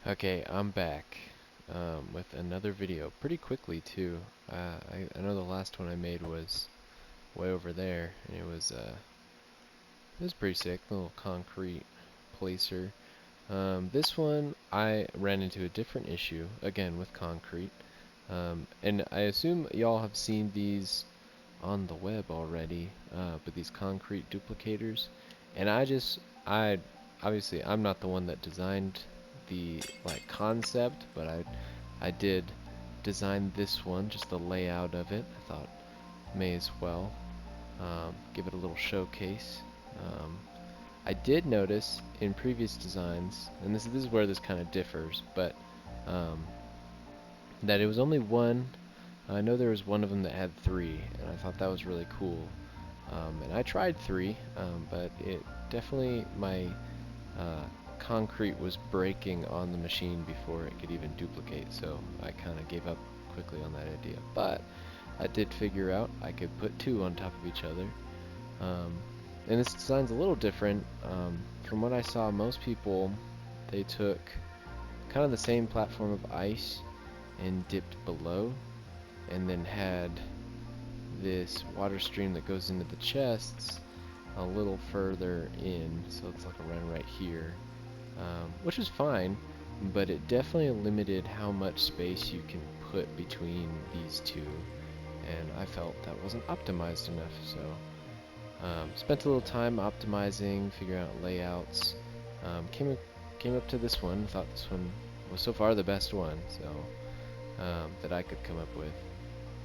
Okay, I'm back with another video pretty quickly too. I know the last one I made was way over there, and it was pretty sick, little concrete placer. This one I ran into a different issue again with concrete, and I assume y'all have seen these on the web already, but these concrete duplicators, and I obviously I'm not the one that designed the like concept, but I did design this one, just the layout of it. I thought may as well give it a little showcase. Um, I did notice in previous designs, and this is where this kind of differs, but um, that it was only one. I know there was one of them that had three, and I thought that was really cool. And I tried three, but it definitely my uh, concrete was breaking on the machine before it could even duplicate, so I kind of gave up quickly on that idea. But I did figure out I could put two on top of each other. Um, and this design's a little different. From what I saw, most people, they took kind of the same platform of ice and dipped below, and then had this water stream that goes into the chests a little further in, so it's like a run right here, which is fine, but it definitely limited how much space you can put between these two, and I felt that wasn't optimized enough, so spent a little time optimizing, figuring out layouts, came up to this one, thought this one was so far the best one, so that I could come up with,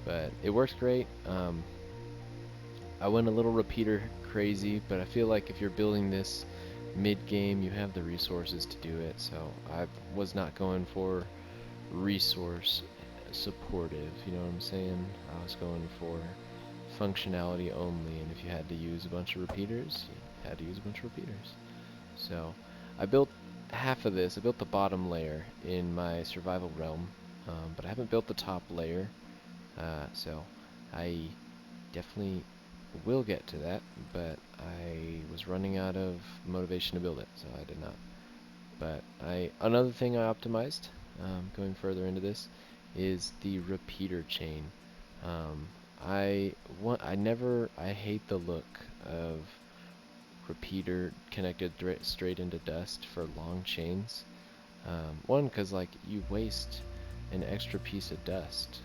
but it works great. I went a little repeater crazy, but I feel like if you're building this mid-game, you have the resources to do it, so I was not going for resource supportive, you know what I'm saying? I was going for functionality only, and if you had to use a bunch of repeaters, you had to use a bunch of repeaters. So I built half of this. I built the bottom layer in my survival realm, but I haven't built the top layer, so I definitely will get to that, but I was running out of motivation to build it, so I did not. But another thing I optimized, going further into this, is the repeater chain. Um, I hate the look of repeater connected straight into dust for long chains. One, because like you waste an extra piece of dust,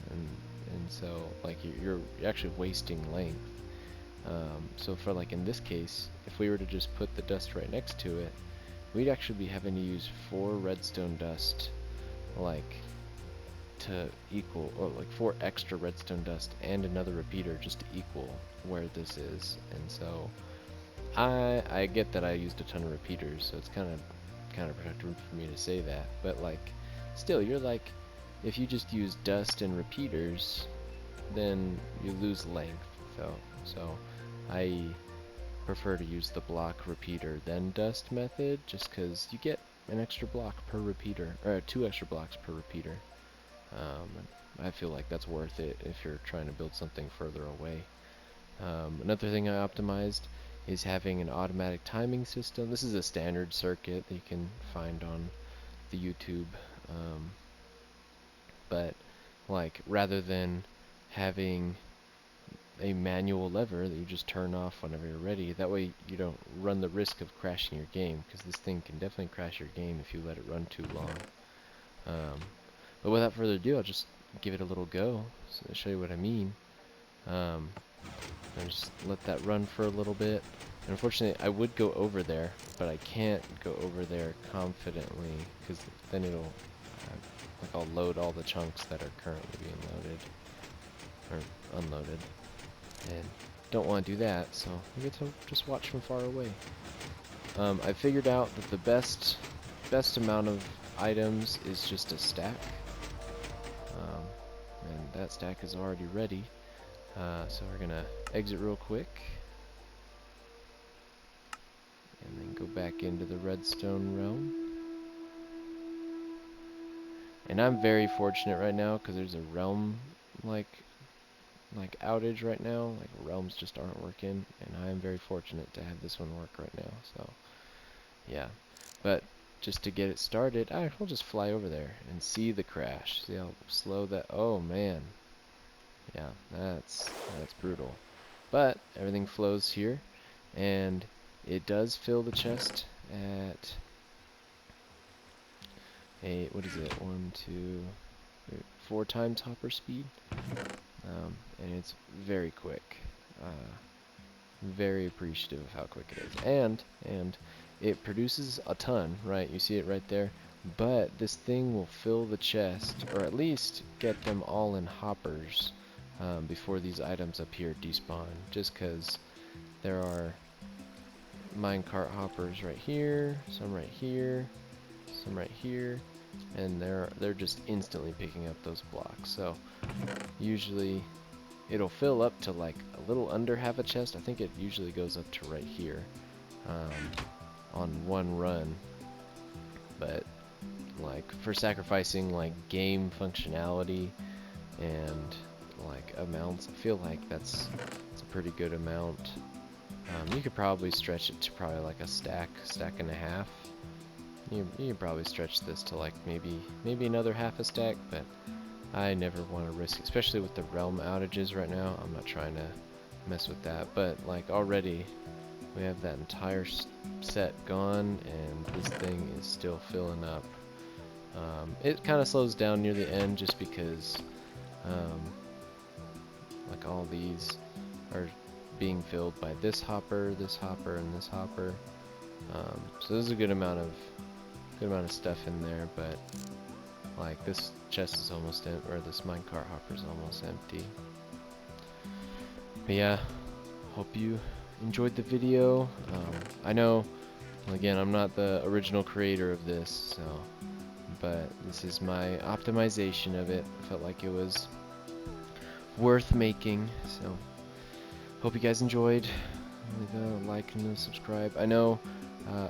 and so like you're actually wasting length. So for like in this case, if we were to just put the dust right next to it, we'd actually be having to use 4 redstone dust, like to equal, or like 4 extra redstone dust and another repeater just to equal where this is. And so I get that I used a ton of repeaters, so it's kind of counterproductive for me to say that, but like still, you're like, if you just use dust and repeaters, then you lose length. So I prefer to use the block repeater then dust method, just because you get an extra block per repeater, or 2 extra blocks per repeater. I feel like that's worth it if you're trying to build something further away. Another thing I optimized is having an automatic timing system. This is a standard circuit that you can find on the YouTube, but like rather than having a manual lever that you just turn off whenever you're ready, that way you don't run the risk of crashing your game, because this thing can definitely crash your game if you let it run too long. But without further ado, I'll just give it a little go, so I'll show you what I mean. And just let that run for a little bit. And unfortunately, I would go over there, but I can't go over there confidently, because then it'll, like I'll load all the chunks that are currently being loaded, or unloaded, and don't want to do that, so I get to just watch from far away. I figured out that the best amount of items is just a stack, and that stack is already ready. So we're gonna exit real quick, and then go back into the redstone realm. And I'm very fortunate right now, because there's a realm like outage right now. Like realms just aren't working, and I am very fortunate to have this one work right now. So yeah, but just to get it started, we'll just fly over there and see the crash. See how slow that, oh man. Yeah, that's brutal. But everything flows here, and it does fill the chest at a, what is it, 1, 2, 3, 4 times hopper speed, and it's very quick. Very appreciative of how quick it is, and it produces a ton, right? You see it right there. But this thing will fill the chest, or at least get them all in hoppers before these items up here despawn. Just because there are minecart hoppers right here, some right here, some right here, and they're just instantly picking up those blocks. So usually it'll fill up to like a little under half a chest. I think it usually goes up to right here on one run. But like for sacrificing like game functionality and like amounts, I feel like it's a pretty good amount. You could probably stretch it to probably like a stack and a half. You could probably stretch this to like maybe another half a stack, but I never want to risk, especially with the realm outages right now. I'm not trying to mess with that, but like already we have that entire set gone, and this thing is still filling up. It kind of slows down near the end just because like all these are being filled by this hopper, and this hopper. So there's a good amount of stuff in there, but like this chest is almost empty, or this minecart hopper is almost empty. But yeah, hope you enjoyed the video. I know, again, I'm not the original creator of this, so, but this is my optimization of it. I felt like it was worth making, so hope you guys enjoyed. Leave a like and a subscribe. I know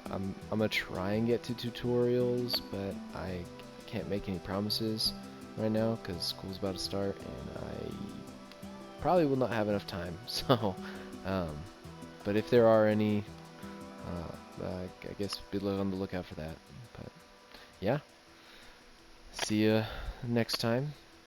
I'm gonna try and get to tutorials, but I can't make any promises right now because school's about to start, and I probably will not have enough time. So, but if there are any, I guess be on the lookout for that. But yeah, see you next time.